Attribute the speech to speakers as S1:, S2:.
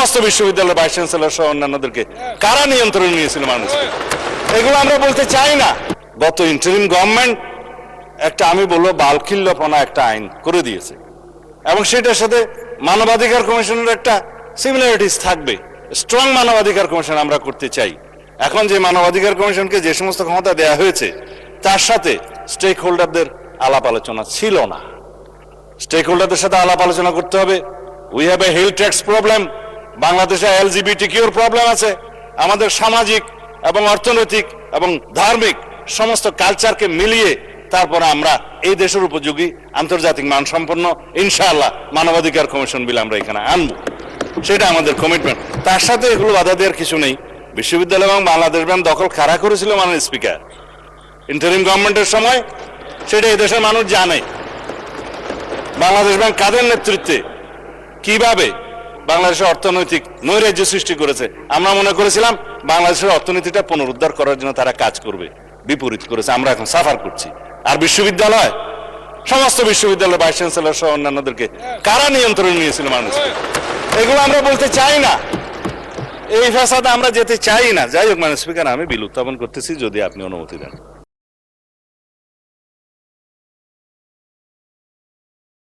S1: সমস্ত বিশ্ববিদ্যালয়ের vice chancellor সহ অন্যান্যদেরকে কারা নিয়ন্ত্রণে নিয়েছিল মানুষ? এগুলো আমরা বলতে চাই না। গত ইন্টারিম গভর্নমেন্ট একটা, আমি বলবো, বালখিল্যপনা একটা আইন করে দিয়েছে এবং সেটার সাথে মানবাধিকার কমিশনের একটা সিমিলারিটিস থাকবে। স্ট্রং মানবাধিকার কমিশন আমরা করতে চাই। এখন যে মানবাধিকার কমিশনকে যে সমস্ত ক্ষমতা দেওয়া হয়েছে তার সাথে স্টেক হোল্ডারদের আলাপ আলোচনা ছিল না। স্টেক হোল্ডারদের সাথে আলাপ আলোচনা করতে হবে। We have a health tax problem, বাংলাদেশে এলজিবিটিকিউর প্রবলেম আছে। আমাদের সামাজিক এবং অর্থনৈতিক এবং ধার্মিক সমস্ত কালচারকে মিলিয়ে তারপরে আমরা এই দেশের উপযোগী আন্তর্জাতিক মানসম্পন্ন ইনশাআল্লাহ মানবাধিকার কমিশন বিল আমরা এখানে আনবো, সেটা আমাদের কমিটমেন্ট। তার সাথে এগুলো বাধা দেওয়ার কিছু নেই। বিশ্ববিদ্যালয় এবং বাংলাদেশ ব্যাংক দখল কারা করেছিল মাননীয় স্পিকার ইন্টারিম গভর্নমেন্টের সময়, সেটা এই দেশের মানুষ জানে। বাংলাদেশ ব্যাংক কাদের নেতৃত্বে কিভাবে বাংলাদেশের অর্থনৈতিক নৈরাজ্য সৃষ্টি করেছে, আমরা মনে করেছিলাম বাংলাদেশের অর্থনীতিটা পুনরুদ্ধার করার জন্য তারা কাজ করবে, বিপরীত করেছে। আমরা এখন সাফার করছি। আর বিশ্ববিদ্যালয়, সমস্ত বিশ্ববিদ্যালয়ের ভাইস চ্যান্সেলর সহ অন্যান্যদেরকে কারা নিয়ন্ত্রণে নিয়েছিল মানুষ? এগুলো আমরা বলতে চাই না। এই ফ্যাসাদে আমরা যেতে চাই না। যাই হোক, মানে স্পিকার, আমি বিল উত্থাপন করতেছি যদি আপনি অনুমতি দেন।